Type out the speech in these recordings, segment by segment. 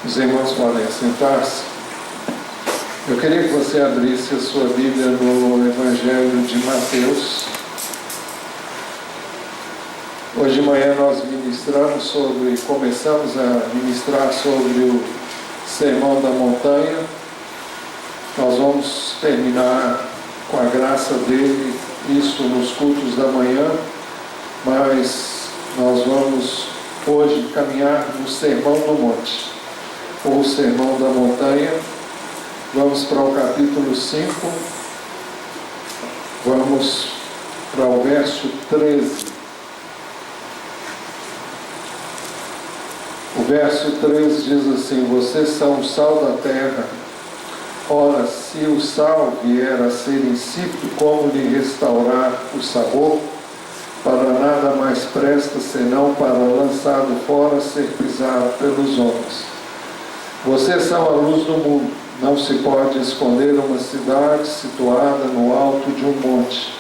Os irmãos podem sentar-se. Eu queria que você abrisse a sua Bíblia no Evangelho de Mateus. Hoje de manhã nós começamos a ministrar sobre o Sermão da Montanha. Nós vamos terminar, com a graça dele, isso nos cultos da manhã, mas nós vamos hoje caminhar no Sermão do Monte, ou Sermão da Montanha. Vamos para o capítulo 5, vamos para o verso 13. O verso 13 diz assim: vocês são o sal da terra. Ora, se o sal vier a ser insípido, como lhe restaurar o sabor? Para nada mais presta, senão para, lançado fora, ser pisado pelos homens. Vocês são a luz do mundo. Não se pode esconder uma cidade situada no alto de um monte.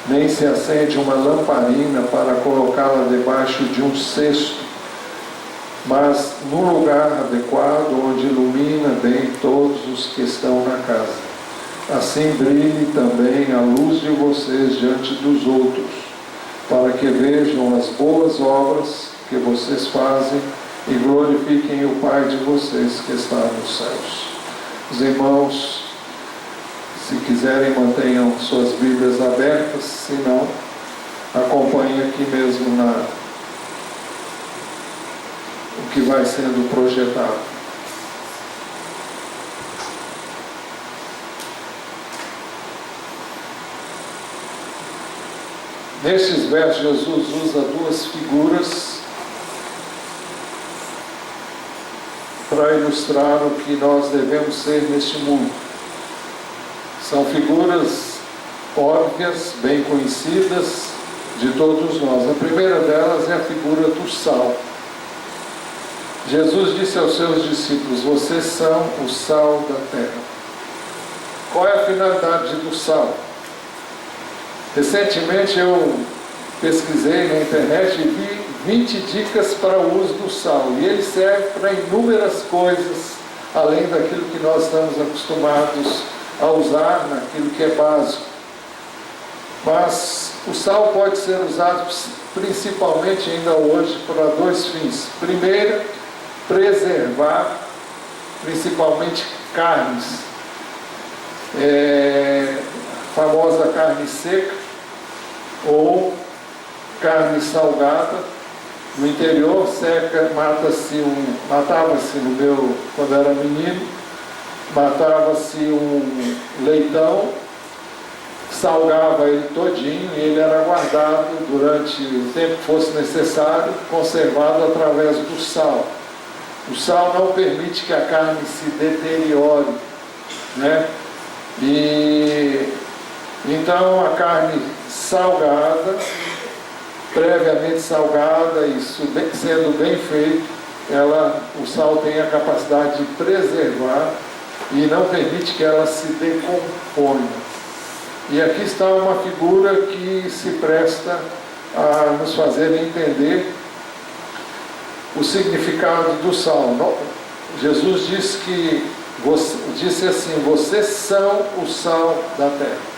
Nem se acende uma lamparina para colocá-la debaixo de um cesto, mas no lugar adequado, onde ilumina bem todos os que estão na casa. Assim brilhe também a luz de vocês diante dos outros, para que vejam as boas obras que vocês fazem e glorifiquem o Pai de vocês que está nos céus. Os irmãos, se quiserem, mantenham suas Bíblias abertas, se não, acompanhem aqui mesmo o que vai sendo projetado. Nestes versos, Jesus usa duas figuras para ilustrar o que nós devemos ser neste mundo. São figuras óbvias, bem conhecidas de todos nós. A primeira delas é a figura do sal. Jesus disse aos seus discípulos: vocês são o sal da terra. Qual é a finalidade do sal? Recentemente eu pesquisei na internet e vi 20 dicas para o uso do sal. E ele serve para inúmeras coisas, além daquilo que nós estamos acostumados a usar, naquilo que é básico. Mas o sal pode ser usado principalmente ainda hoje para dois fins. Primeiro, preservar principalmente carnes. Famosa carne seca ou carne salgada. No interior, matava-se quando era menino, matava-se um leitão, salgava ele todinho e ele era guardado durante o tempo que fosse necessário, conservado através do sal. O sal não permite que a carne se deteriore, né? E então a carne salgada, previamente salgada, isso sendo bem feito, o sal tem a capacidade de preservar e não permite que ela se decomponha. E aqui está uma figura que se presta a nos fazer entender o significado do sal. Jesus disse assim: vocês são o sal da terra.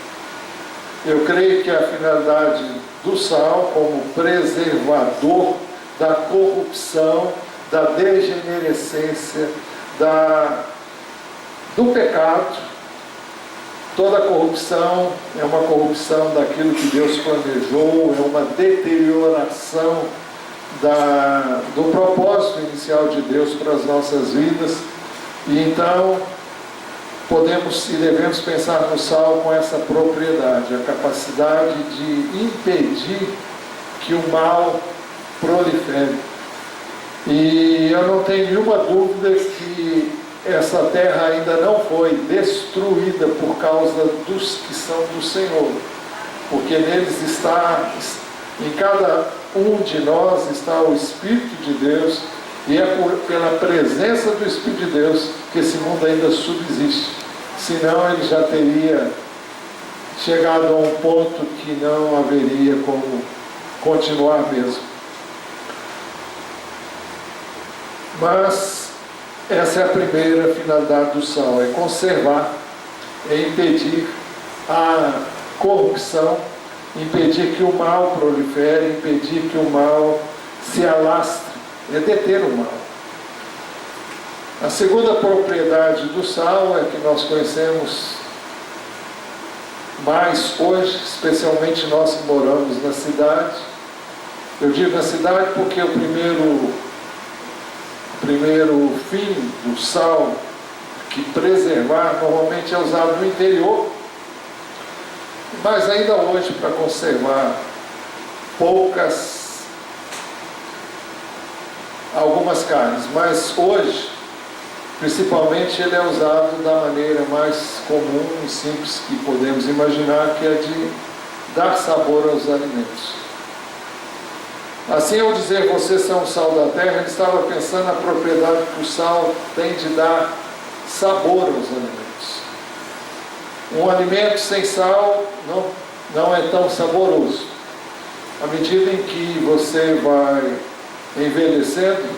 Eu creio que a finalidade do sal, como preservador da corrupção, da degenerescência, do pecado. Toda corrupção é uma corrupção daquilo que Deus planejou, é uma deterioração do propósito inicial de Deus para as nossas vidas. E então podemos e devemos pensar no sal com essa propriedade, a capacidade de impedir que o mal prolifere. E eu não tenho nenhuma dúvida que essa terra ainda não foi destruída por causa dos que são do Senhor, porque neles está, em cada um de nós está o Espírito de Deus, e é pela presença do Espírito de Deus que esse mundo ainda subsiste. Senão ele já teria chegado a um ponto que não haveria como continuar mesmo. Mas Essa é a primeira finalidade do sal, é conservar, é impedir a corrupção, impedir que o mal prolifere, impedir que o mal se alastre, é deter o mal. A segunda propriedade do sal é que nós conhecemos mais hoje, especialmente nós que moramos na cidade. Eu digo na cidade porque o primeiro fim do sal, que preservar, normalmente é usado no interior, mas ainda hoje para conservar algumas carnes, mas hoje, principalmente, ele é usado da maneira mais comum e simples que podemos imaginar, que é de dar sabor aos alimentos. Assim, ao dizer vocês são o sal da terra, ele estava pensando na propriedade que o sal tem de dar sabor aos alimentos. Um alimento sem sal não é tão saboroso. À medida em que você vai envelhecendo,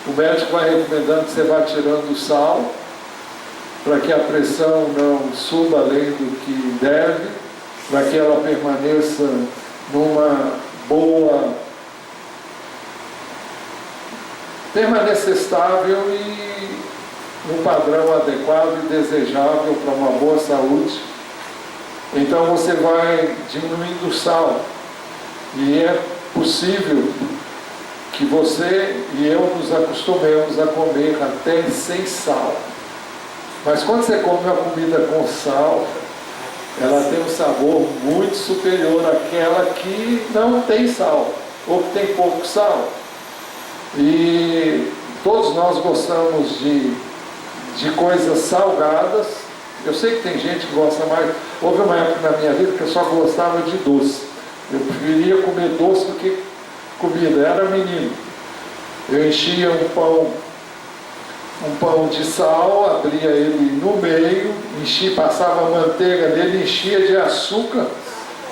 o médico vai recomendando que você vá tirando o sal, para que a pressão não suba além do que deve, para que ela permaneça permaneça estável e no padrão adequado e desejável para uma boa saúde. Então você vai diminuindo o sal, e é possível que você e eu nos acostumemos a comer até sem sal. Mas quando você come uma comida com sal, ela tem um sabor muito superior àquela que não tem sal, ou que tem pouco sal. E todos nós gostamos de coisas salgadas. Eu sei que tem gente que gosta mais. Houve uma época na minha vida que eu só gostava de doce. Eu preferia comer doce do que comida. Eu era menino. Eu enchia um pão de sal, abria ele no meio, passava manteiga nele, enchia de açúcar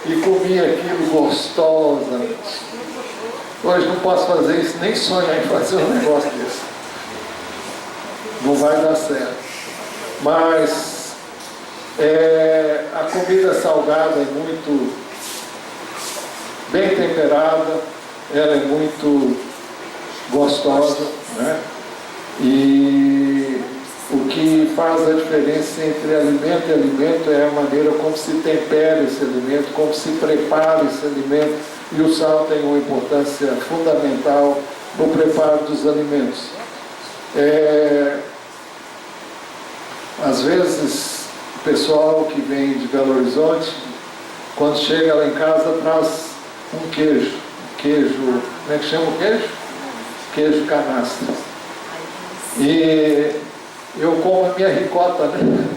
e comia aquilo gostosamente. Hoje não posso fazer isso, nem sonhar em fazer um negócio desse. Não vai dar certo. Mas a comida salgada é muito bem temperada, ela é muito gostosa, né? E o que faz a diferença entre alimento e alimento é a maneira como se tempera esse alimento, como se prepara esse alimento, e o sal tem uma importância fundamental no preparo dos alimentos. Às vezes, o pessoal que vem de Belo Horizonte, quando chega lá em casa, traz um queijo, como é que chama o queijo? Queijo canastra. E eu como a minha ricota, né?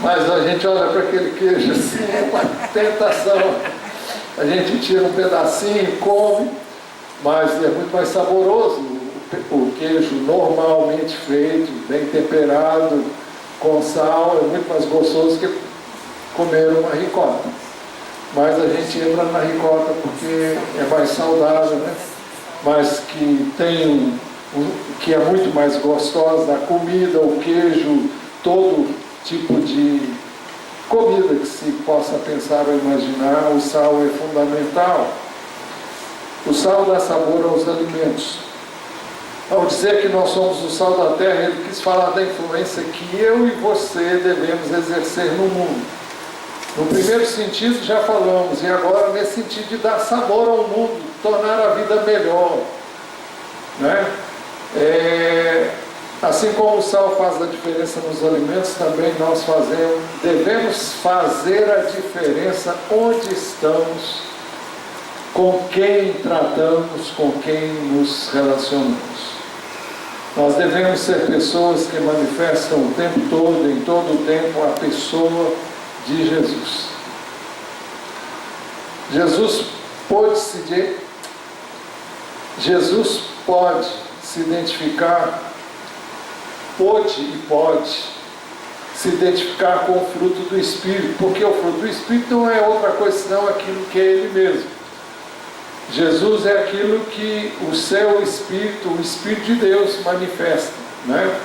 Mas a gente olha para aquele queijo assim, é uma tentação. A gente tira um pedacinho, come, mas é muito mais saboroso. O queijo normalmente feito, bem temperado, com sal, é muito mais gostoso que comer uma ricota. Mas a gente entra na ricota porque é mais saudável, né? Mas que que é muito mais gostosa, a comida, o queijo, todo tipo de comida que se possa pensar ou imaginar, o sal é fundamental. O sal dá sabor aos alimentos. Ao dizer que nós somos o sal da terra, ele quis falar da influência que eu e você devemos exercer no mundo. No primeiro sentido já falamos, e agora nesse sentido de dar sabor ao mundo, tornar a vida melhor, né? Assim como o sal faz a diferença nos alimentos, também nós devemos fazer a diferença onde estamos, com quem tratamos, com quem nos relacionamos. Nós devemos ser pessoas que manifestam o tempo todo, em todo o tempo, a pessoa de Jesus. Jesus pode se identificar, pode se identificar com o fruto do Espírito, porque o fruto do Espírito não é outra coisa senão aquilo que é Ele mesmo. Jesus é aquilo que o seu Espírito, o Espírito de Deus manifesta, né?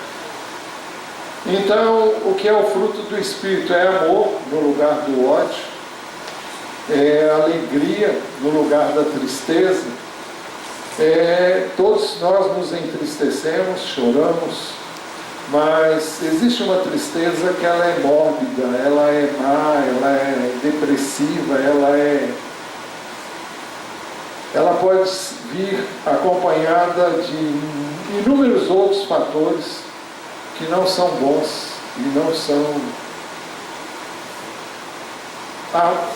Então, o que é o fruto do Espírito? É amor no lugar do ódio, é alegria no lugar da tristeza, todos nós nos entristecemos, choramos, mas existe uma tristeza que ela é mórbida, ela é má, ela é depressiva, ela pode vir acompanhada de inúmeros outros fatores que não são bons e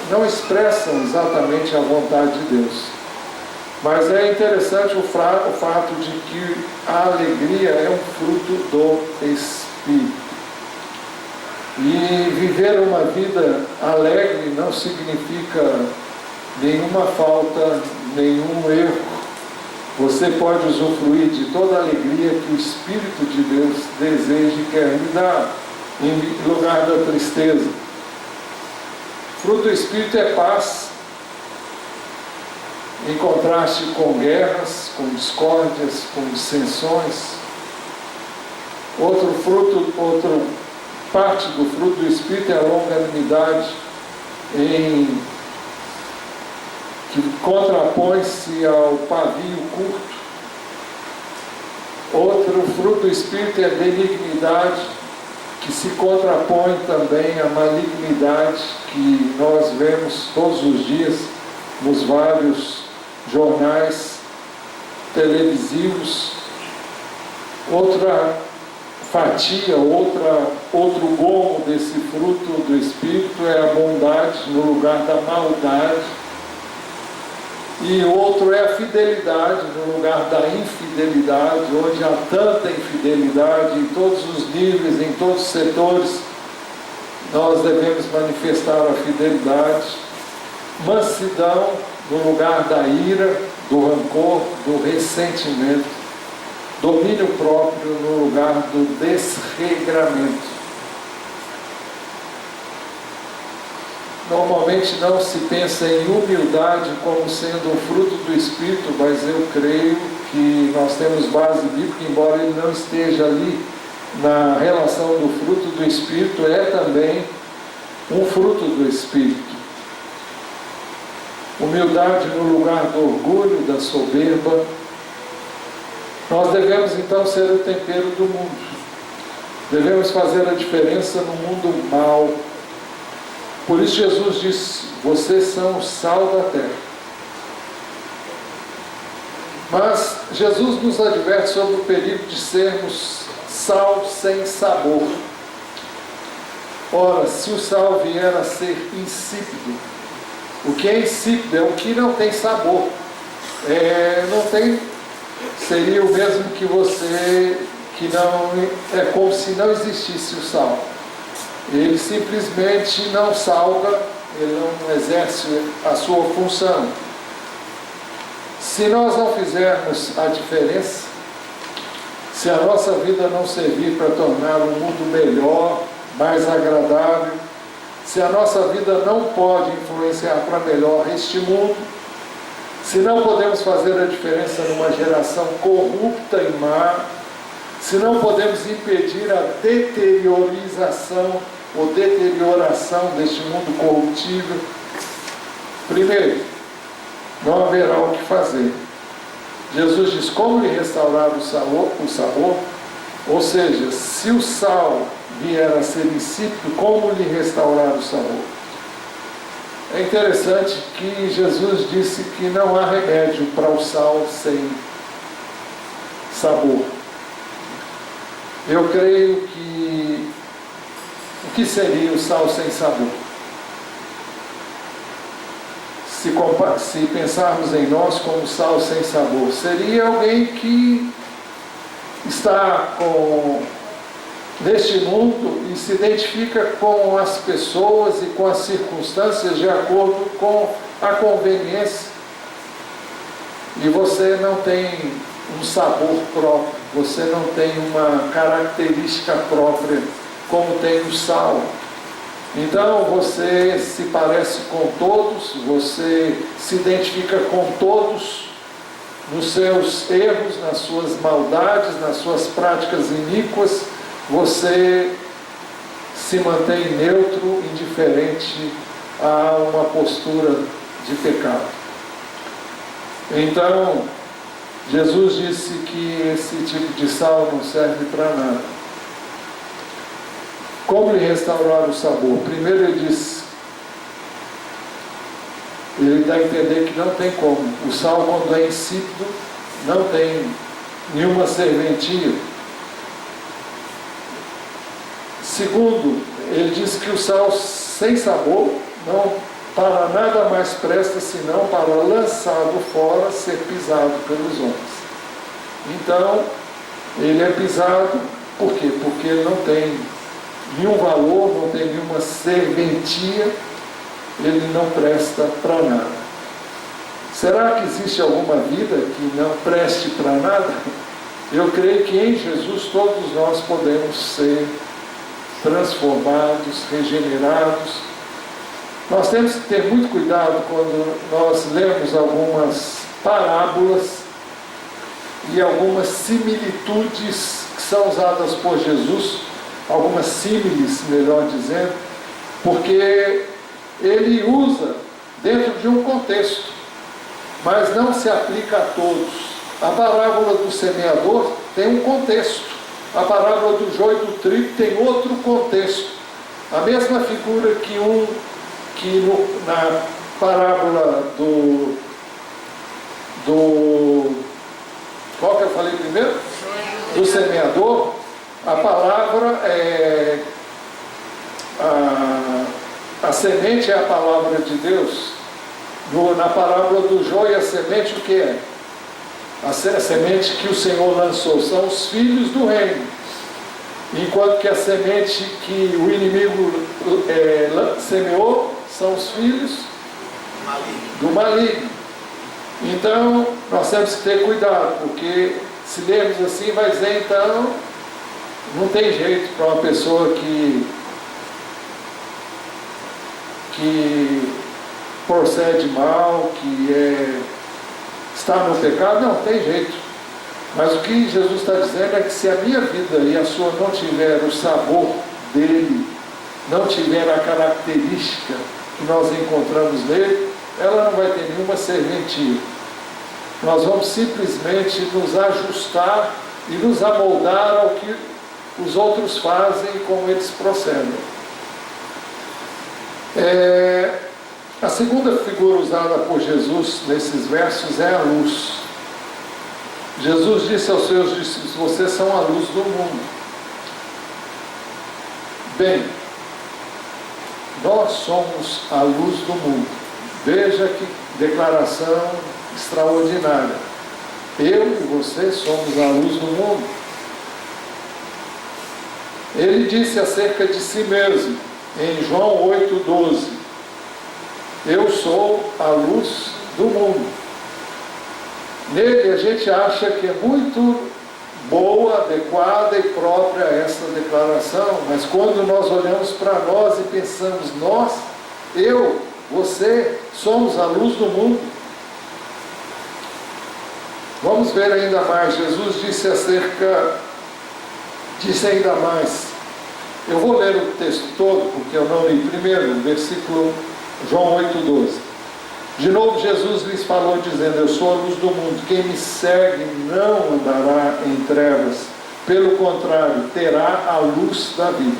não expressam exatamente a vontade de Deus. Mas é interessante o fato de que a alegria é um fruto do Espírito. E viver uma vida alegre não significa nenhuma falta, nenhum erro. Você pode usufruir de toda a alegria que o Espírito de Deus deseja e quer lhe dar, em lugar da tristeza. Fruto do Espírito é paz, em contraste com guerras, com discórdias, com dissensões. Outra parte do fruto do Espírito é a longanimidade, que contrapõe-se ao pavio curto. Outro fruto do Espírito é a benignidade, que se contrapõe também à malignidade que nós vemos todos os dias nos vários jornais televisivos. Outra fatia, outro gomo desse fruto do Espírito é a bondade no lugar da maldade. E o outro é a fidelidade no lugar da infidelidade, onde há tanta infidelidade em todos os níveis, em todos os setores. Nós devemos manifestar a fidelidade. Mansidão no lugar da ira, do rancor, do ressentimento. Domínio próprio no lugar do desregramento. Normalmente não se pensa em humildade como sendo um fruto do Espírito, mas eu creio que nós temos base bíblica, embora ele não esteja ali na relação do fruto do Espírito, é também um fruto do Espírito. Humildade no lugar do orgulho, da soberba. Nós devemos então ser o tempero do mundo. Devemos fazer a diferença no mundo mau. Por isso Jesus disse, vocês são o sal da terra. Mas Jesus nos adverte sobre o perigo de sermos sal sem sabor. Ora, se o sal vier a ser insípido, o que é insípido é o que não tem sabor. Seria o mesmo que não é como se não existisse o sal. Ele simplesmente não salga, ele não exerce a sua função. Se nós não fizermos a diferença, se a nossa vida não servir para tornar o mundo melhor, mais agradável, se a nossa vida não pode influenciar para melhor este mundo, se não podemos fazer a diferença numa geração corrupta e má, se não podemos impedir a deteriorização ou deterioração deste mundo corruptível, primeiro, não haverá o que fazer. Jesus diz, como lhe restaurar o sabor? Ou seja, se o sal vier a ser insípido, como lhe restaurar o sabor? É interessante que Jesus disse que não há remédio para o sal sem sabor. Eu creio que o que seria o sal sem sabor? Se pensarmos em nós como sal sem sabor, seria alguém que está neste mundo e se identifica com as pessoas e com as circunstâncias de acordo com a conveniência. E você não tem um sabor próprio, você não tem uma característica própria como tem o sal. Então você se parece com todos, você se identifica com todos nos seus erros, nas suas maldades, nas suas práticas iníquas, você se mantém neutro, indiferente a uma postura de pecado. Então, Jesus disse que esse tipo de sal não serve para nada. Como lhe restaurar o sabor? Primeiro ele disse, ele dá a entender que não tem como. O sal, quando é insípido, não tem nenhuma serventia. Segundo, ele disse que o sal sem sabor não para nada mais presta senão para lançado fora, ser pisado pelos homens. Então, ele é pisado, por quê? Porque ele não tem nenhum valor, não tem nenhuma serventia, ele não presta para nada. Será que existe alguma vida que não preste para nada? Eu creio que em Jesus todos nós podemos ser transformados, regenerados. Nós temos que ter muito cuidado quando nós lemos algumas parábolas e algumas similitudes que são usadas por Jesus, algumas símiles, melhor dizendo, porque ele usa dentro de um contexto, mas não se aplica a todos. A parábola do semeador tem um contexto, a parábola do joio e do trigo tem outro contexto. A mesma figura na parábola qual que eu falei primeiro? Do semeador, a palavra é a semente é a palavra de Deus. Na parábola do joio, a semente o que é? A semente que o Senhor lançou são os filhos do reino, enquanto que a semente que o inimigo semeou são os filhos do maligno. Então nós temos que ter cuidado, porque se lermos assim vai dizer, então não tem jeito para uma pessoa que procede mal, que está no pecado, não tem jeito. Mas o que Jesus está dizendo é que se a minha vida e a sua não tiver o sabor dele, não tiver a característica que nós encontramos nele, ela não vai ter nenhuma serventia. Nós vamos simplesmente nos ajustar e nos amoldar ao que os outros fazem e como eles procedem. A segunda figura usada por Jesus nesses versos é a luz. Jesus disse aos seus discípulos, vocês são a luz do mundo. Bem, nós somos a luz do mundo. Veja que declaração extraordinária. Eu e você somos a luz do mundo. Ele disse acerca de si mesmo, em João 8,12, eu sou a luz do mundo. Nele a gente acha que é muito boa, adequada e própria essa declaração, mas quando nós olhamos para nós e pensamos, nós, eu, você, somos a luz do mundo. Vamos ver ainda mais. Jesus disse ainda mais. Eu vou ler o texto todo, porque eu não li primeiro, versículo João 8,12. De novo Jesus lhes falou dizendo, eu sou a luz do mundo, quem me segue não andará em trevas, pelo contrário, terá a luz da vida.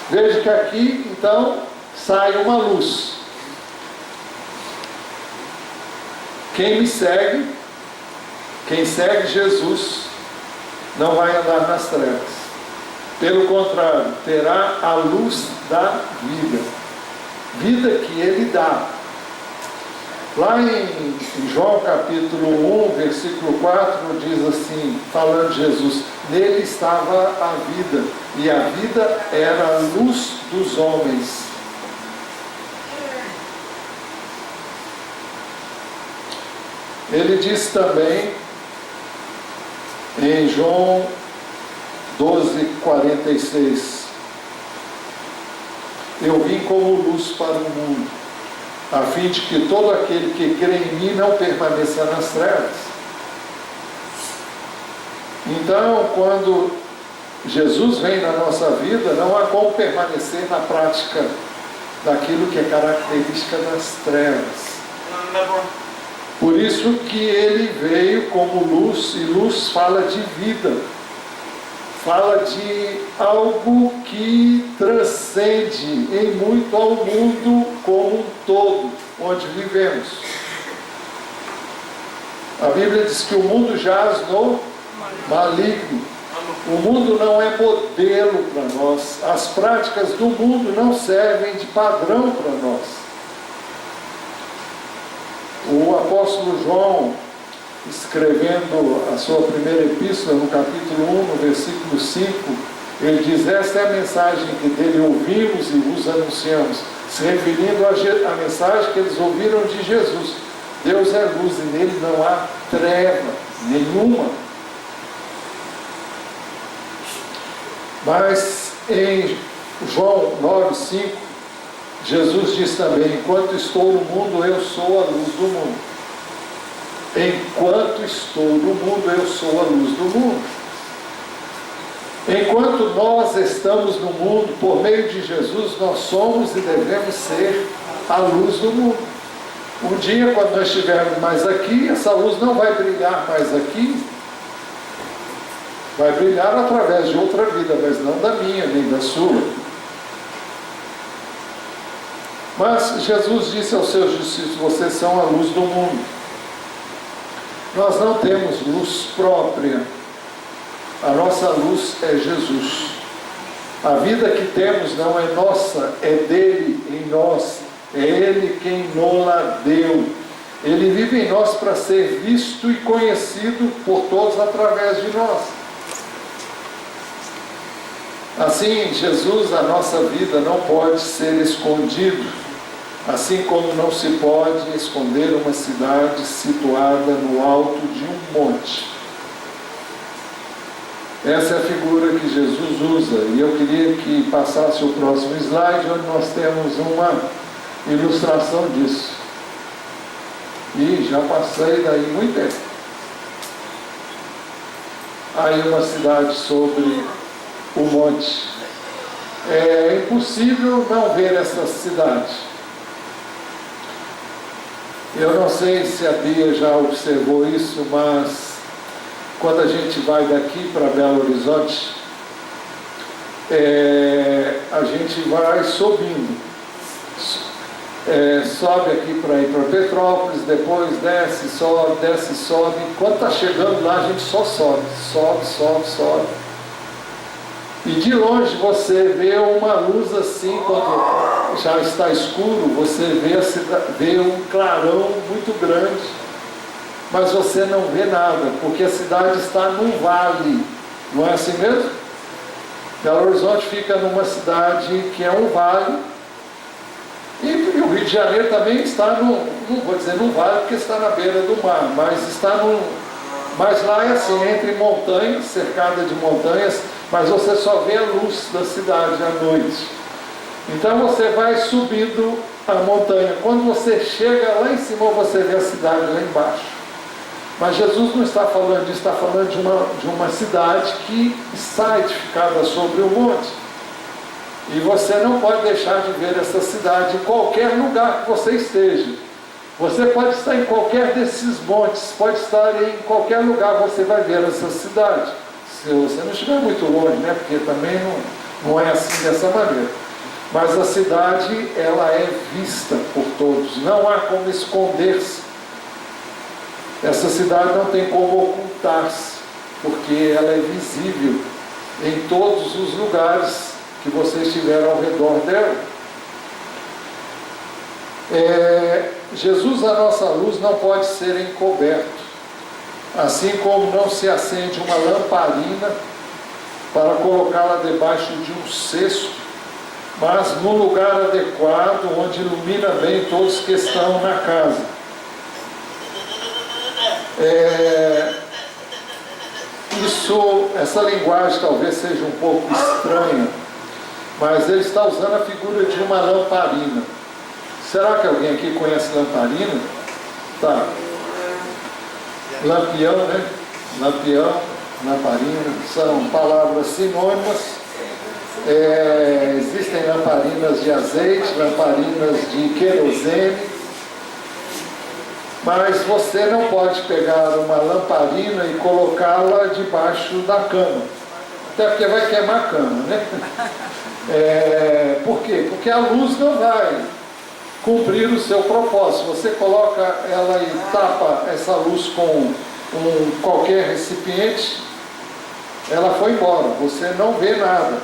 Veja que aqui, então, sai uma luz. Quem me segue, quem segue Jesus, não vai andar nas trevas. Pelo contrário, terá a luz da vida. Vida que Ele dá. Lá em João capítulo 1, versículo 4, diz assim, falando de Jesus, nele estava a vida, e a vida era a luz dos homens. Ele diz também, em João 12:46, eu vim como luz para o mundo, a fim de que todo aquele que crê em mim não permaneça nas trevas. Então, quando Jesus vem na nossa vida, não há como permanecer na prática daquilo que é característica das trevas. Por isso que ele veio como luz, e luz fala de vida, fala de algo que transcende em muito ao mundo como um todo, onde vivemos. A Bíblia diz que o mundo jaz no maligno. O mundo não é modelo para nós. As práticas do mundo não servem de padrão para nós. O apóstolo João, escrevendo a sua primeira epístola, no capítulo 1, no versículo 5, ele diz: esta é a mensagem que dele ouvimos e vos anunciamos, se referindo à mensagem que eles ouviram de Jesus. Deus é luz e nele não há treva nenhuma. Mas em João 9,5, Jesus diz também: enquanto estou no mundo, eu sou a luz do mundo. Enquanto estou no mundo, eu sou a luz do mundo. Enquanto nós estamos no mundo, por meio de Jesus, nós somos e devemos ser a luz do mundo. Um dia, quando nós estivermos mais aqui, essa luz não vai brilhar mais aqui, vai brilhar através de outra vida, mas não da minha, nem da sua. Mas Jesus disse aos seus discípulos: vocês são a luz do mundo. Nós não temos luz própria. A nossa luz é Jesus. A vida que temos não é nossa, é dele em nós. É ele quem nos deu. Ele vive em nós para ser visto e conhecido por todos através de nós. Assim, Jesus, a nossa vida não pode ser escondido, assim como não se pode esconder uma cidade situada no alto de um monte. Essa é a figura que Jesus usa, e eu queria que passasse o próximo slide, onde nós temos uma ilustração disso. E já passei daí muito tempo. Aí uma cidade sobre o monte. É impossível não ver essa cidade. Eu não sei se a Bia já observou isso, mas quando a gente vai daqui para Belo Horizonte, a gente vai subindo. Sobe aqui para ir para Petrópolis, depois desce, sobe. Quando está chegando lá, a gente só sobe. E de longe você vê uma luz assim, quando já está escuro, você vê um clarão muito grande, mas você não vê nada, porque a cidade está num vale, não é assim mesmo? Belo Horizonte fica numa cidade que é um vale, e o Rio de Janeiro também está não vou dizer num vale, porque está na beira do mar, mas lá é assim, entre montanhas, cercada de montanhas, mas você só vê a luz da cidade à noite. Então você vai subindo a montanha. Quando você chega lá em cima, você vê a cidade lá embaixo. Mas Jesus não está falando disso, está falando de uma cidade que está edificada sobre o monte. E você não pode deixar de ver essa cidade em qualquer lugar que você esteja. Você pode estar em qualquer desses montes, pode estar em qualquer lugar, você vai ver essa cidade. Se você não estiver muito longe, né? Porque também não é assim dessa maneira. Mas a cidade, ela é vista por todos, não há como esconder-se. Essa cidade não tem como ocultar-se, porque ela é visível em todos os lugares que você estiver ao redor dela. Jesus, a nossa luz, não pode ser encoberto. Assim como não se acende uma lamparina para colocá-la debaixo de um cesto, mas no lugar adequado, onde ilumina bem todos que estão na casa. Essa linguagem talvez seja um pouco estranha, mas ele está usando a figura de uma lamparina. Será que alguém aqui conhece lamparina? Tá. Lampião, né? Lampião, lamparina, são palavras sinônimas. Existem lamparinas de azeite, lamparinas de querosene, mas você não pode pegar uma lamparina e colocá-la debaixo da cama, até porque vai queimar a cama, né? Por quê? Porque a luz não vai cumprir o seu propósito. Você coloca ela e tapa essa luz com qualquer recipiente, ela foi embora, você não vê nada.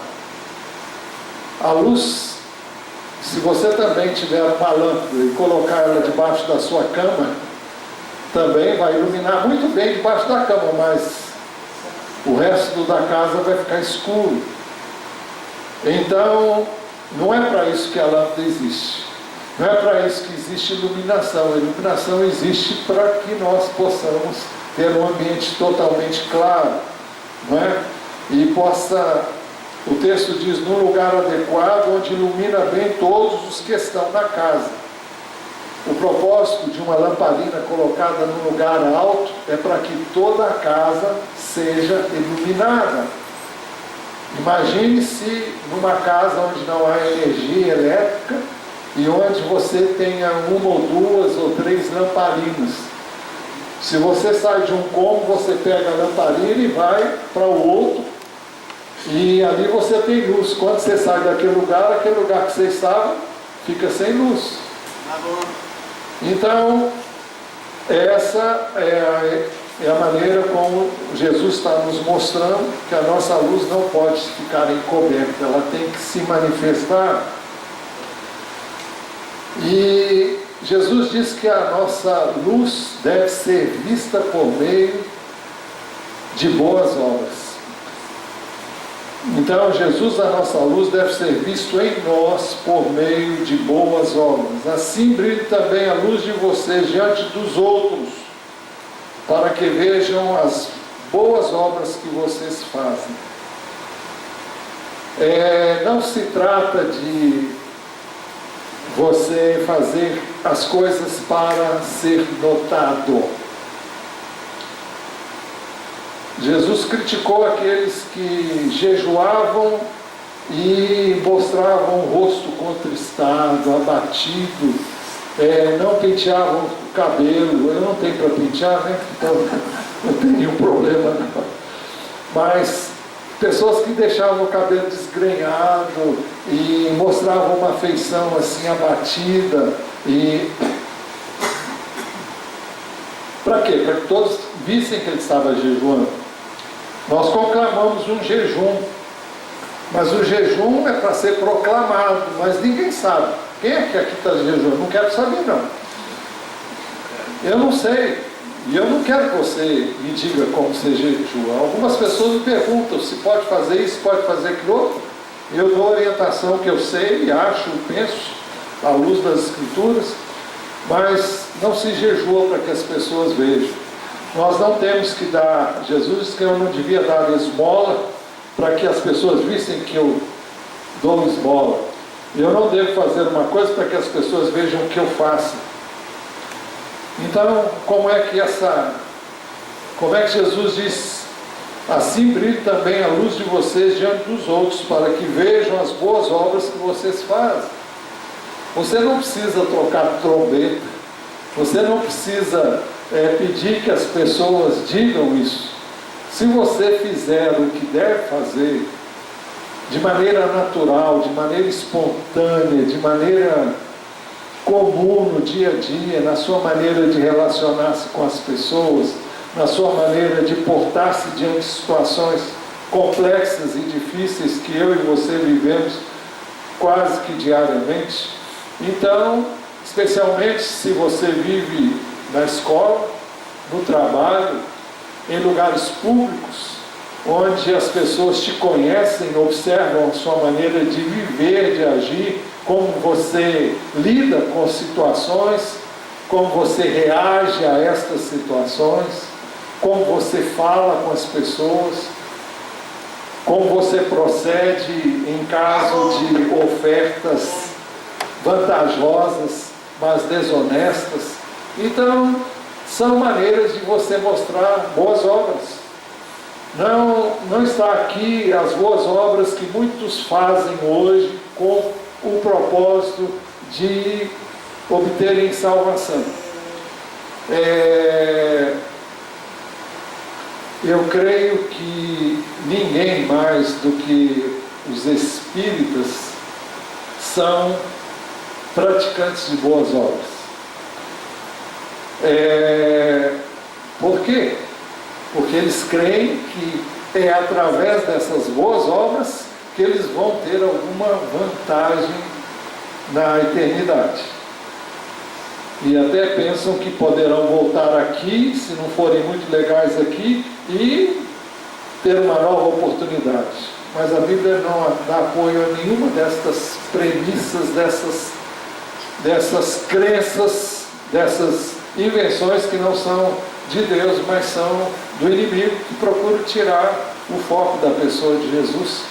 A luz, se você também tiver uma lâmpada e colocar ela debaixo da sua cama, também vai iluminar muito bem debaixo da cama, mas o resto da casa vai ficar escuro. Então, não é para isso que a lâmpada existe. Não é para isso que existe iluminação. A iluminação existe para que nós possamos ter um ambiente totalmente claro, não é? E possa, o texto diz, num lugar adequado, onde ilumina bem todos os que estão na casa. O propósito de uma lamparina colocada num lugar alto é para que toda a casa seja iluminada. Imagine-se numa casa onde não há energia elétrica e onde você tenha uma ou duas ou três lamparinas. Se você sai de um cômodo, você pega a lamparina e vai para o outro, e ali você tem luz. Quando você sai daquele lugar que você estava fica sem luz. Então, essa é a maneira como Jesus está nos mostrando que a nossa luz não pode ficar encoberta, ela tem que se manifestar. E Jesus diz que a nossa luz deve ser vista por meio de boas obras. Então, Jesus, a nossa luz, deve ser visto em nós por meio de boas obras. Assim brilhe também a luz de vocês diante dos outros, para que vejam as boas obras que vocês fazem. Não se trata de você fazer as coisas para ser notado. Jesus criticou aqueles que jejuavam e mostravam o rosto contristado, abatido, não penteavam o cabelo. Eu não tenho para pentear, né? Então não tem nenhum problema não. Mas pessoas que deixavam o cabelo desgrenhado e mostravam uma feição assim abatida. E para quê? Para que todos vissem que ele estava jejuando. Nós proclamamos um jejum, mas o jejum é para ser proclamado, mas ninguém sabe. Quem é que aqui está jejuando? Não quero saber não. Eu não sei, e eu não quero que você me diga como você jejua. Algumas pessoas me perguntam se pode fazer isso, pode fazer aquilo outro. Eu dou a orientação que eu sei, acho, penso, à luz das Escrituras, mas não se jejua para que as pessoas vejam. Nós não temos que dar, Jesus disse que eu não devia dar esmola para que as pessoas vissem que eu dou esmola. Eu não devo fazer uma coisa para que as pessoas vejam o que eu faço. Então, como é que Jesus diz, assim brilhe também a luz de vocês diante dos outros, para que vejam as boas obras que vocês fazem. Você não precisa trocar trombeta, você não precisa pedir que as pessoas digam isso. Se você fizer o que deve fazer, de maneira natural, de maneira espontânea, de maneira comum no dia a dia, na sua maneira de relacionar-se com as pessoas, na sua maneira de portar-se diante de situações complexas e difíceis que eu e você vivemos quase que diariamente. Então, especialmente se você vive na escola, no trabalho, em lugares públicos, onde as pessoas te conhecem, observam a sua maneira de viver, de agir, como você lida com situações, como você reage a estas situações, como você fala com as pessoas. como você procede em caso de ofertas vantajosas, mas desonestas. Então, são maneiras de você mostrar boas obras. Não está aqui as boas obras que muitos fazem hoje com o propósito de obterem salvação. Eu creio que ninguém mais do que os espíritas são praticantes de boas obras. Por quê? Porque eles creem que é através dessas boas obras que eles vão ter alguma vantagem na eternidade. E até pensam que poderão voltar aqui, se não forem muito legais aqui, e ter uma nova oportunidade. Mas a Bíblia não dá apoio a nenhuma destas premissas, dessas crenças, dessas invenções que não são de Deus, mas são do inimigo, que procura tirar o foco da pessoa de Jesus.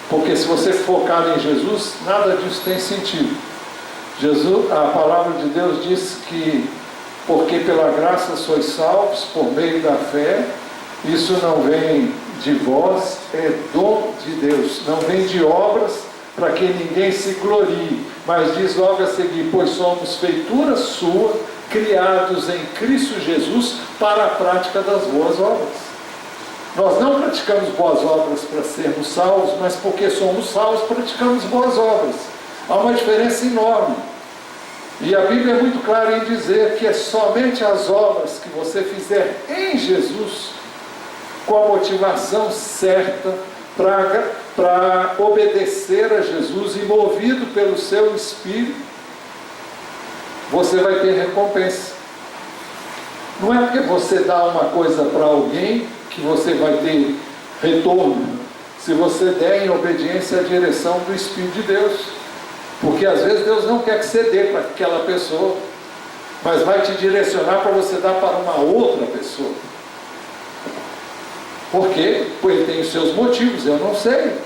Porque se você focar em Jesus, nada disso tem sentido. A palavra de Deus diz que, porque pela graça sois salvos, por meio da fé, isso não vem de vós, é dom de Deus, não vem de obras, para que ninguém se glorie, mas diz logo a seguir, pois somos feitura sua, criados em Cristo Jesus, para a prática das boas obras. Nós não praticamos boas obras para sermos salvos, mas porque somos salvos, praticamos boas obras. Há uma diferença enorme. E a Bíblia é muito clara em dizer que é somente as obras que você fizer em Jesus, com a motivação certa, para obedecer a Jesus e movido pelo seu Espírito, você vai ter recompensa. Não é porque você dá uma coisa para alguém que você vai ter retorno, se você der em obediência à direção do Espírito de Deus. Porque às vezes Deus não quer que você dê para aquela pessoa, mas vai te direcionar para você dar para uma outra pessoa. Por quê? Porque ele tem os seus motivos, eu não sei.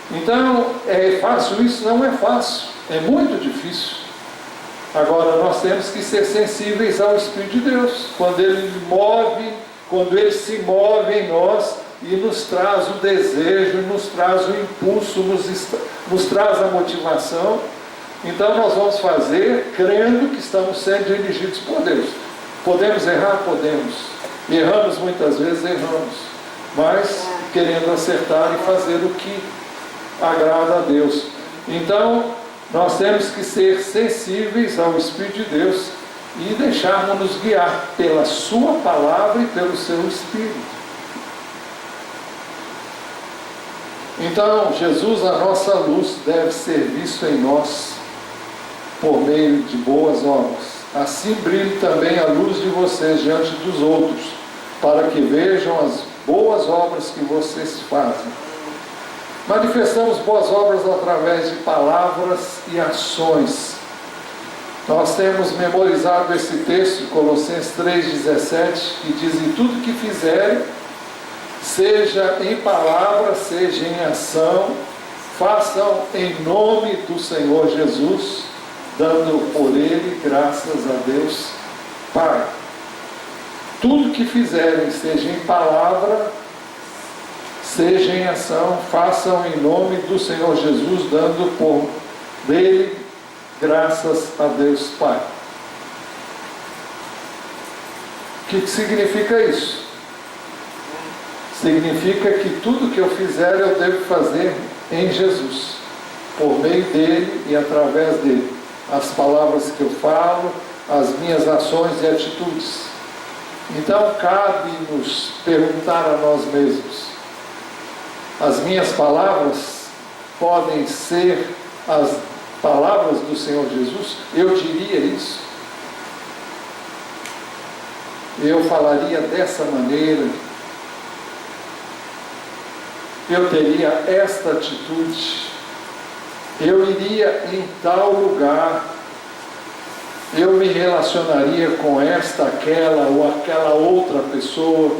Então, é fácil isso? Não é fácil, é muito difícil. Agora, nós temos que ser sensíveis ao Espírito de Deus, quando ele se move em nós e nos traz o desejo, nos traz o impulso, nos traz a motivação. Então nós vamos fazer crendo que estamos sendo dirigidos por Deus. Podemos errar? Podemos. Erramos muitas vezes, erramos. Mas querendo acertar e fazer o que agrada a Deus. Então nós temos que ser sensíveis ao Espírito de Deus e deixarmos-nos guiar pela sua palavra e pelo seu Espírito. Então, Jesus, a nossa luz, deve ser visto em nós por meio de boas obras. Assim brilhe também a luz de vocês diante dos outros, para que vejam as boas obras que vocês fazem. Manifestamos boas obras através de palavras e ações. Nós temos memorizado esse texto, Colossenses 3,17, que diz: em tudo que fizerem, seja em palavra, seja em ação, façam em nome do Senhor Jesus, dando por Ele graças a Deus Pai. Tudo que fizerem, seja em palavra, seja em ação, façam em nome do Senhor Jesus, dando por Ele graças a Deus Pai. O que significa isso? Significa que tudo que eu fizer eu devo fazer em Jesus, por meio dele e através dele. As palavras que eu falo, as minhas ações e atitudes. Então cabe-nos perguntar a nós mesmos: as minhas palavras podem ser as palavras do Senhor Jesus? Eu diria isso? Eu falaria dessa maneira? Eu teria esta atitude? Eu iria em tal lugar? Eu me relacionaria com esta, aquela ou aquela outra pessoa?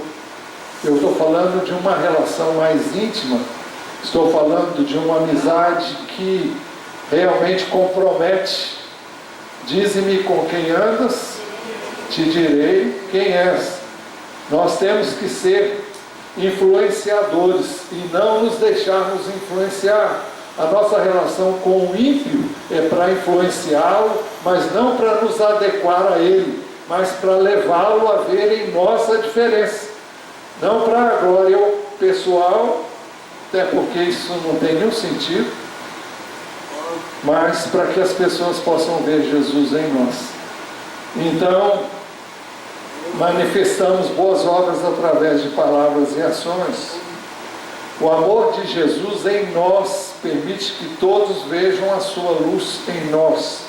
Eu estou falando de uma relação mais íntima Estou falando de uma amizade que realmente compromete. Dize-me com quem andas, te direi quem és. Nós temos que ser influenciadores e não nos deixarmos influenciar. A nossa relação com o ímpio é para influenciá-lo, mas não para nos adequar a ele, mas para levá-lo a ver em nós a diferença. Não para a glória pessoal, até porque isso não tem nenhum sentido, mas para que as pessoas possam ver Jesus em nós. Então, manifestamos boas obras através de palavras e ações. O amor de Jesus em nós permite que todos vejam a sua luz em nós.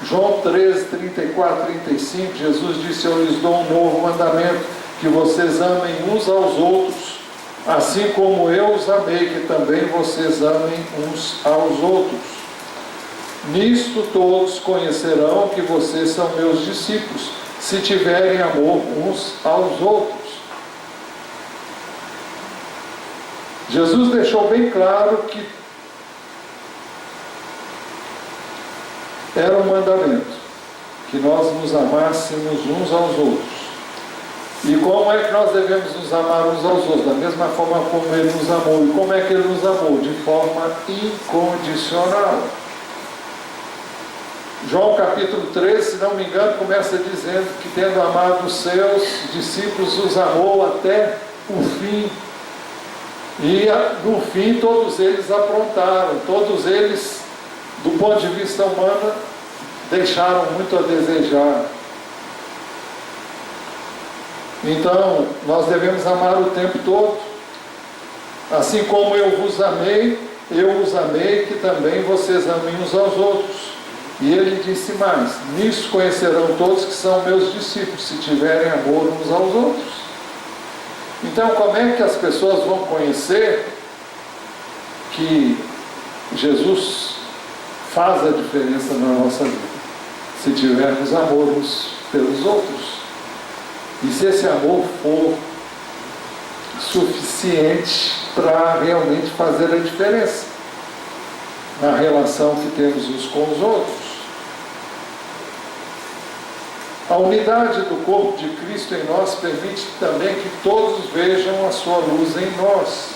João 13, 34, 35, Jesus disse: eu lhes dou um novo mandamento, que vocês amem uns aos outros, assim como eu os amei, que também vocês amem uns aos outros. Nisto todos conhecerão que vocês são meus discípulos, se tiverem amor uns aos outros. Jesus deixou bem claro que era um mandamento, que nós nos amássemos uns aos outros. E como é que nós devemos nos amar uns aos outros? Da mesma forma como Ele nos amou. E como é que Ele nos amou? De forma incondicional. João capítulo 13, se não me engano, começa dizendo que, tendo amado os seus discípulos, os amou até o fim. E no fim todos eles aprontaram, todos eles, do ponto de vista humano, deixaram muito a desejar. Então, nós devemos amar o tempo todo. Assim como eu vos amei, que também vocês amem uns aos outros. E ele disse mais: nisso conhecerão todos que são meus discípulos, se tiverem amor uns aos outros. Então, como é que as pessoas vão conhecer que Jesus faz a diferença na nossa vida? Se tivermos amor uns pelos outros. E se esse amor for suficiente para realmente fazer a diferença na relação que temos uns com os outros. A unidade do corpo de Cristo em nós permite também que todos vejam a sua luz em nós.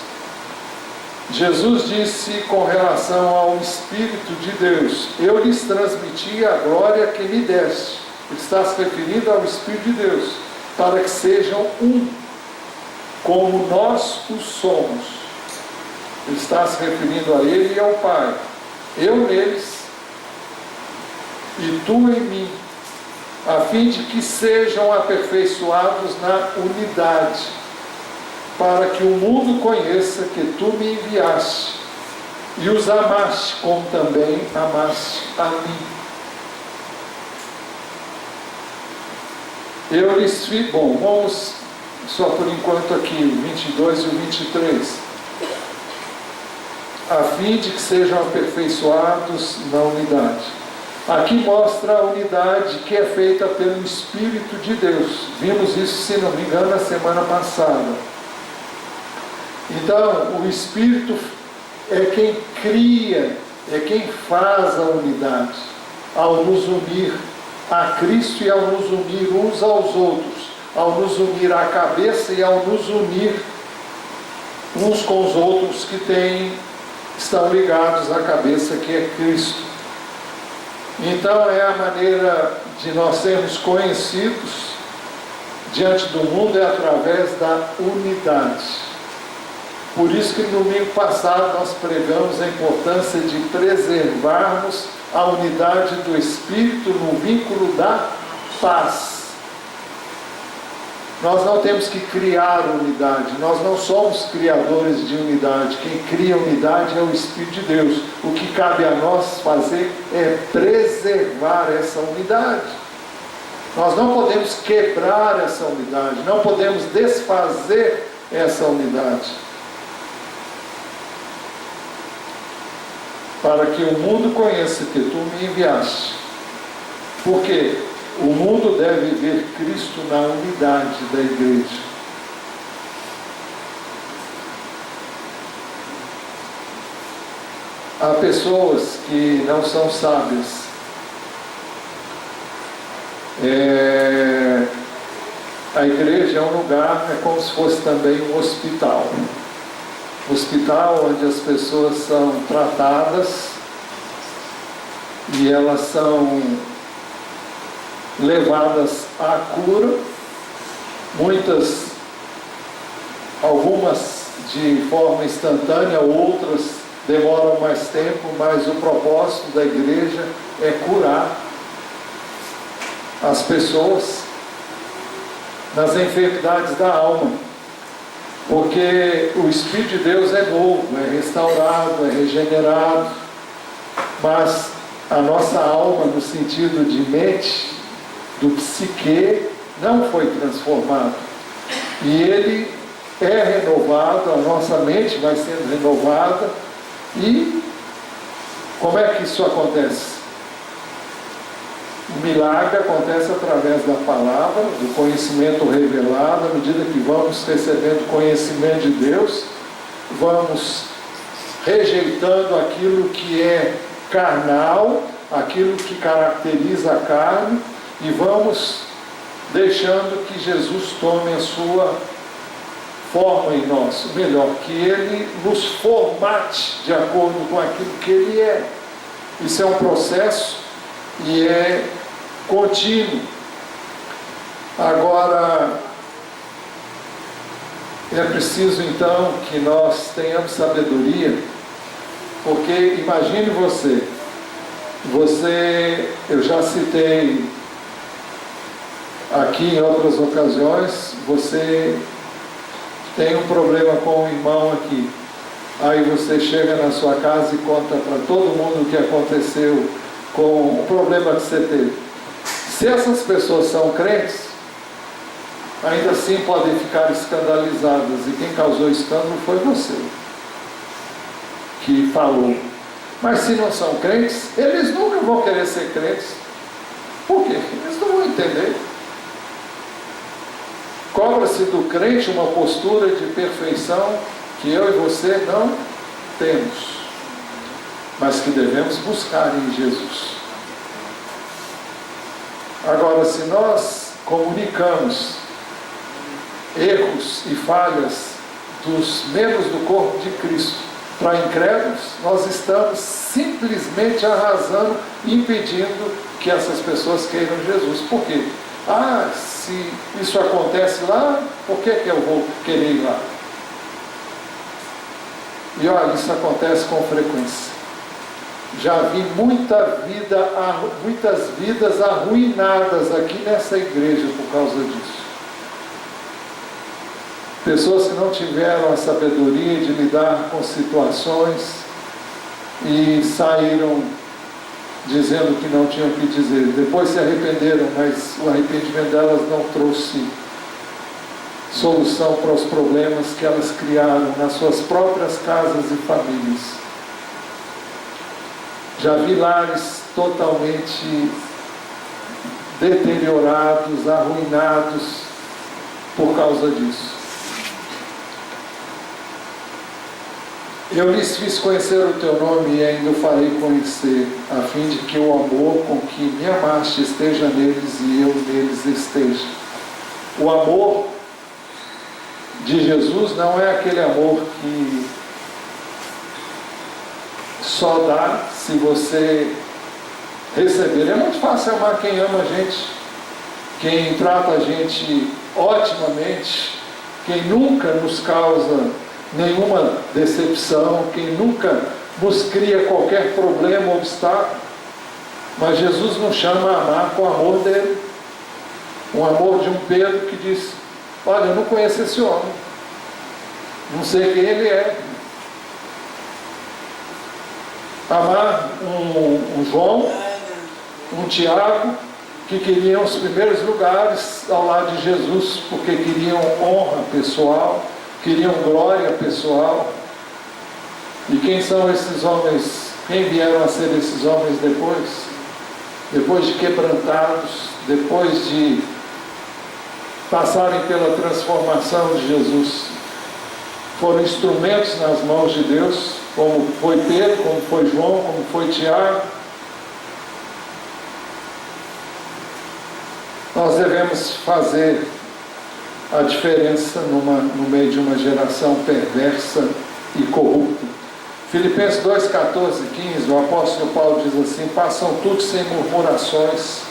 Jesus disse com relação ao Espírito de Deus: eu lhes transmiti a glória que me deste. Ele está se referindo ao Espírito de Deus, para que sejam um, como nós o somos. Ele está se referindo a Ele e ao Pai. Eu neles e tu em mim, a fim de que sejam aperfeiçoados na unidade, para que o mundo conheça que tu me enviaste e os amaste, como também amaste a mim. Eu lhes fiz... Bom, vamos só por enquanto aqui, o 22 e o 23. A fim de que sejam aperfeiçoados na unidade. Aqui mostra a unidade que é feita pelo Espírito de Deus. Vimos isso, se não me engano, na semana passada. Então, o Espírito é quem cria, é quem faz a unidade, ao nos unir a Cristo e ao nos unir uns aos outros, ao nos unir à cabeça e ao nos unir uns com os outros que estão ligados à cabeça, que é Cristo. Então é a maneira de nós sermos conhecidos diante do mundo, é através da unidade. Por isso que no domingo passado nós pregamos a importância de preservarmos a unidade do Espírito no vínculo da paz. Nós não temos que criar unidade, nós não somos criadores de unidade. Quem cria unidade é o Espírito de Deus. O que cabe a nós fazer é preservar essa unidade. Nós não podemos quebrar essa unidade, não podemos desfazer essa unidade. Para que o mundo conheça que tu me enviaste. Porque o mundo deve ver Cristo na unidade da igreja. Há pessoas que não são sábias. A igreja é um lugar, é como se fosse também um hospital. Hospital onde as pessoas são tratadas e elas são levadas à cura, algumas de forma instantânea, outras demoram mais tempo, mas o propósito da igreja é curar as pessoas nas enfermidades da alma, porque o Espírito de Deus é novo, é restaurado, é regenerado, mas a nossa alma, no sentido de mente, do psique, não foi transformado. E ele é renovado, a nossa mente vai sendo renovada. E como é que isso acontece? O milagre acontece através da palavra, do conhecimento revelado. À medida que vamos recebendo conhecimento de Deus, vamos rejeitando aquilo que é carnal, aquilo que caracteriza a carne, e vamos deixando que Jesus tome a sua forma em nós, melhor, que Ele nos formate de acordo com aquilo que Ele é. Isso é um processo e é contínuo. Agora, é preciso então que nós tenhamos sabedoria, porque imagine eu já citei aqui em outras ocasiões, você tem um problema com o irmão aqui, aí você chega na sua casa e conta para todo mundo o que aconteceu com o problema que você teve. Se essas pessoas são crentes, ainda assim podem ficar escandalizadas, e quem causou escândalo foi você que falou. Mas se não são crentes, eles nunca vão querer ser crentes. Por quê? Eles não vão entender. Cobra-se do crente uma postura de perfeição que eu e você não temos, mas que devemos buscar em Jesus. Agora, se nós comunicamos erros e falhas dos membros do corpo de Cristo para incrédulos, nós estamos simplesmente arrasando, impedindo que essas pessoas queiram Jesus. Por quê? Se isso acontece lá, por que eu vou querer ir lá? E olha, isso acontece com frequência. Já vi muitas vidas arruinadas aqui nessa igreja por causa disso. Pessoas que não tiveram a sabedoria de lidar com situações e saíram dizendo que não tinham o que dizer. Depois se arrependeram, mas o arrependimento delas não trouxe solução para os problemas que elas criaram nas suas próprias casas e famílias. Já vi lares totalmente deteriorados, arruinados por causa disso. Eu lhes fiz conhecer o teu nome e ainda o farei conhecer, a fim de que o amor com que me amaste esteja neles e eu neles esteja. O amor de Jesus não é aquele amor que só dá se você receber. É muito fácil amar quem ama a gente, quem trata a gente otimamente, quem nunca nos causa nenhuma decepção, quem nunca nos cria qualquer problema, obstáculo. Mas Jesus nos chama a amar com o amor dele. Um amor de um Pedro que diz: olha, eu não conheço esse homem, não sei quem ele é. Amar um João, um Tiago, que queriam os primeiros lugares ao lado de Jesus, porque queriam honra pessoal, queriam glória pessoal. E quem são esses homens? Quem vieram a ser esses homens depois? Depois de quebrantados, depois de passarem pela transformação de Jesus, foram instrumentos nas mãos de Deus, como foi Pedro, como foi João, como foi Tiago. Nós devemos fazer a diferença no meio de uma geração perversa e corrupta. Filipenses 2, 14 e 15, o apóstolo Paulo diz assim: façam tudo sem murmurações,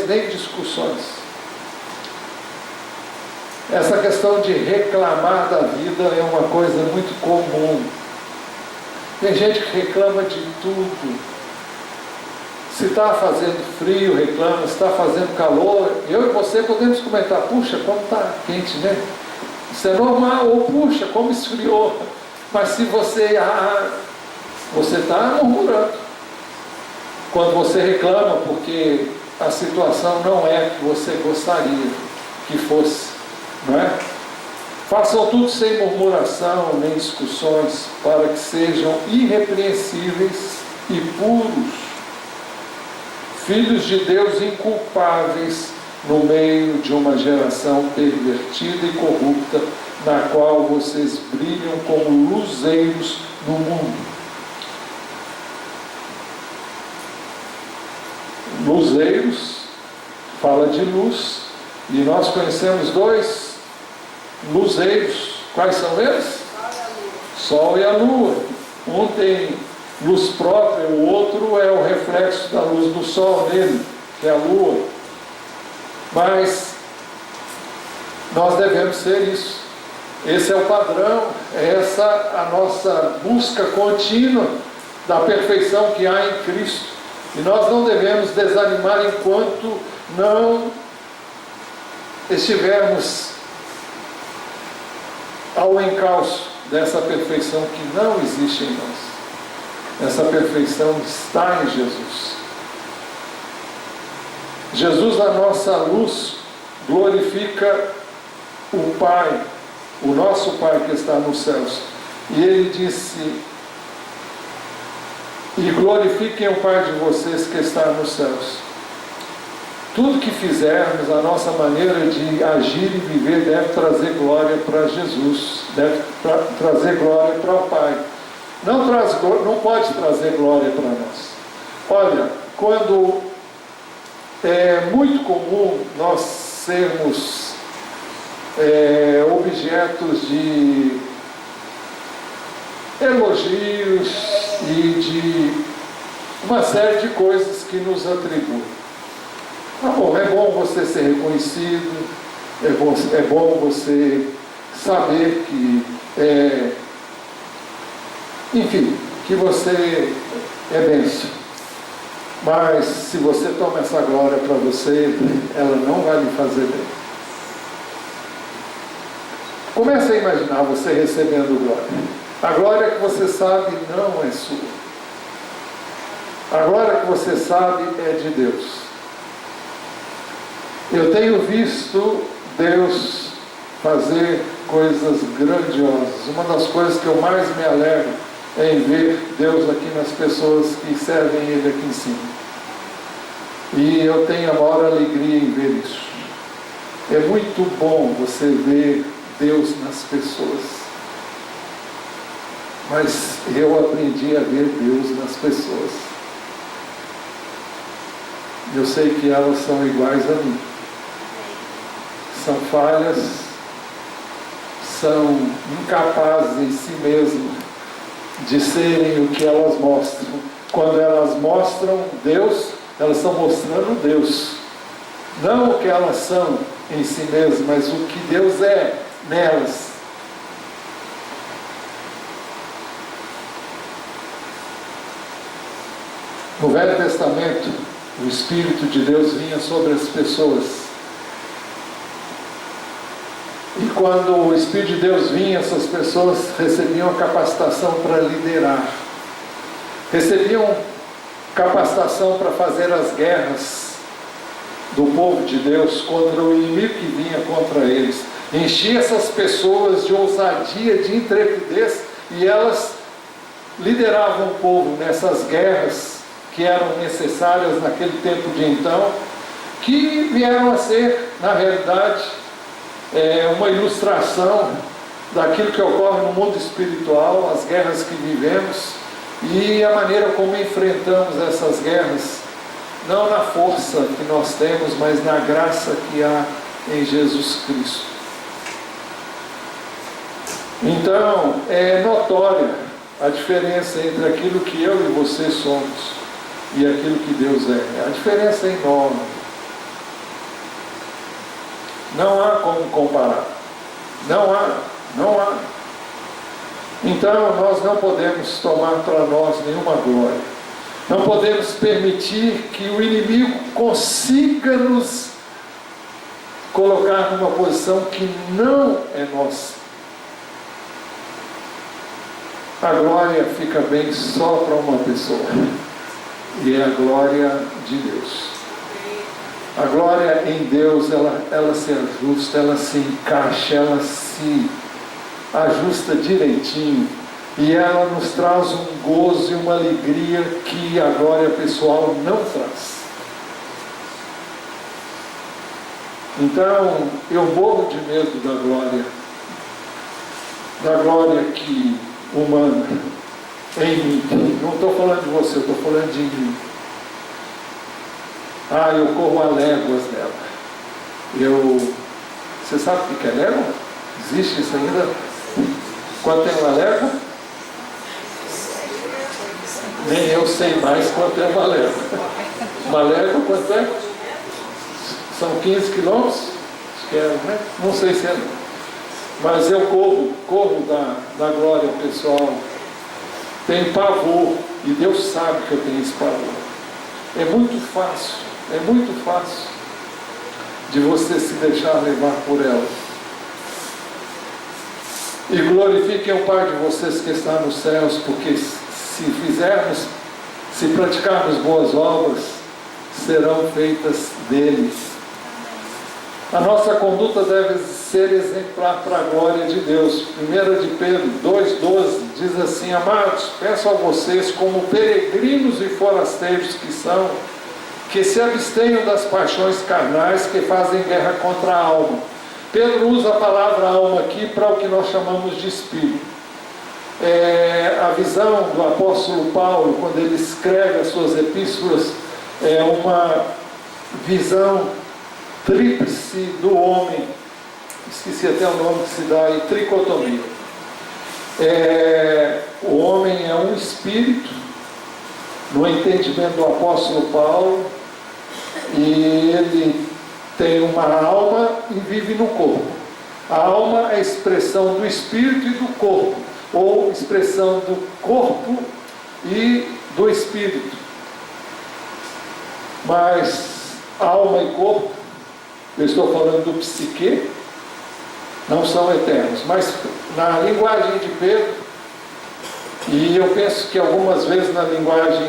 nem discussões. Essa questão de reclamar da vida é uma coisa muito comum. Tem gente que reclama de tudo. Se está fazendo frio, reclama. Se está fazendo calor, eu e você podemos comentar: puxa, como está quente, né? Isso é normal. Ou puxa, como esfriou. Mas se você está murmurando quando você reclama, porque a situação não é que você gostaria que fosse, não é? Façam tudo sem murmuração nem discussões, para que sejam irrepreensíveis e puros, filhos de Deus inculpáveis no meio de uma geração pervertida e corrupta, na qual vocês brilham como luzeiros no mundo. Luzeiros fala de luz, e nós conhecemos dois luzeiros. Quais são eles? Sol e a lua. Um tem luz própria, o outro é o reflexo da luz do sol nele, que é a lua. Mas nós devemos ser isso. Esse é o padrão, é essa a nossa busca contínua da perfeição que há em Cristo. E nós não devemos desanimar enquanto não estivermos ao encalço dessa perfeição que não existe em nós. Essa perfeição está em Jesus. Jesus, a nossa luz, glorifica o Pai, o nosso Pai que está nos céus. E Ele disse: e glorifiquem o Pai de vocês que está nos céus. Tudo que fizermos, a nossa maneira de agir e viver deve trazer glória para Jesus, deve trazer glória para o Pai. Não pode trazer glória para nós. Olha, quando é muito comum nós sermos objetos de elogios e de uma série de coisas que nos atribuem. Tá bom, é bom você ser reconhecido, é bom você saber que enfim, que você é bênção. Mas se você toma essa glória para você, ela não vai lhe fazer bem. Comece a imaginar você recebendo glória. A glória que você sabe não é sua. A glória que você sabe é de Deus. Eu tenho visto Deus fazer coisas grandiosas. Uma das coisas que eu mais me alegro é em ver Deus aqui nas pessoas que servem Ele aqui em cima. E eu tenho a maior alegria em ver isso. É muito bom você ver Deus nas pessoas. Mas eu aprendi a ver Deus nas pessoas. Eu sei que elas são iguais a mim. São falhas, são incapazes em si mesmas de serem o que elas mostram. Quando elas mostram Deus, elas estão mostrando Deus. Não o que elas são em si mesmas, mas o que Deus é nelas. No Velho Testamento, o Espírito de Deus vinha sobre as pessoas. E quando o Espírito de Deus vinha, essas pessoas recebiam a capacitação para liderar. Recebiam capacitação para fazer as guerras do povo de Deus contra o inimigo que vinha contra eles. Enchia essas pessoas de ousadia, de intrepidez, e elas lideravam o povo nessas guerras que eram necessárias naquele tempo de então, que vieram a ser, na realidade, uma ilustração daquilo que ocorre no mundo espiritual, as guerras que vivemos e a maneira como enfrentamos essas guerras, não na força que nós temos, mas na graça que há em Jesus Cristo. Então, é notória a diferença entre aquilo que eu e você somos e aquilo que Deus é. A diferença é enorme. Não há como comparar. Não há. Então, nós não podemos tomar para nós nenhuma glória. Não podemos permitir que o inimigo consiga nos colocar numa posição que não é nossa. A glória fica bem só para uma pessoa, e é a glória de Deus. A glória em Deus, ela se ajusta, ela se encaixa, ela se ajusta direitinho, e ela nos traz um gozo e uma alegria que a glória pessoal não traz. Então, eu morro de medo da glória que humana em mim. Não estou falando de você, estou falando de mim. Eu corro a léguas dela. Você sabe o que é légua? Existe isso ainda? Quanto é uma légua? Nem eu sei mais quanto é uma légua. Uma légua, quanto é? São 15 quilômetros? Acho que é, né? Não sei se é. Mas eu corro da glória pessoal. Tenho pavor, e Deus sabe que eu tenho esse pavor. É muito fácil de você se deixar levar por ela. E glorifiquem o Pai de vocês que está nos céus, porque se praticarmos boas obras, serão feitas dele. A nossa conduta deve ser exemplar para a glória de Deus. 1 de Pedro 2,12 diz assim: amados, peço a vocês como peregrinos e forasteiros que são, que se abstenham das paixões carnais que fazem guerra contra a alma. Pedro usa a palavra alma aqui para o que nós chamamos de espírito. A visão do apóstolo Paulo, quando ele escreve as suas epístolas, é uma visão tríplice do homem. Esqueci até o nome que se dá aí, tricotomia. O homem é um espírito, no entendimento do apóstolo Paulo, e ele tem uma alma e vive no corpo. A alma é a expressão do espírito e do corpo, ou expressão do corpo e do espírito. Mas alma e corpo, eu estou falando do psique, não são eternos. Mas na linguagem de Pedro, e eu penso que algumas vezes na linguagem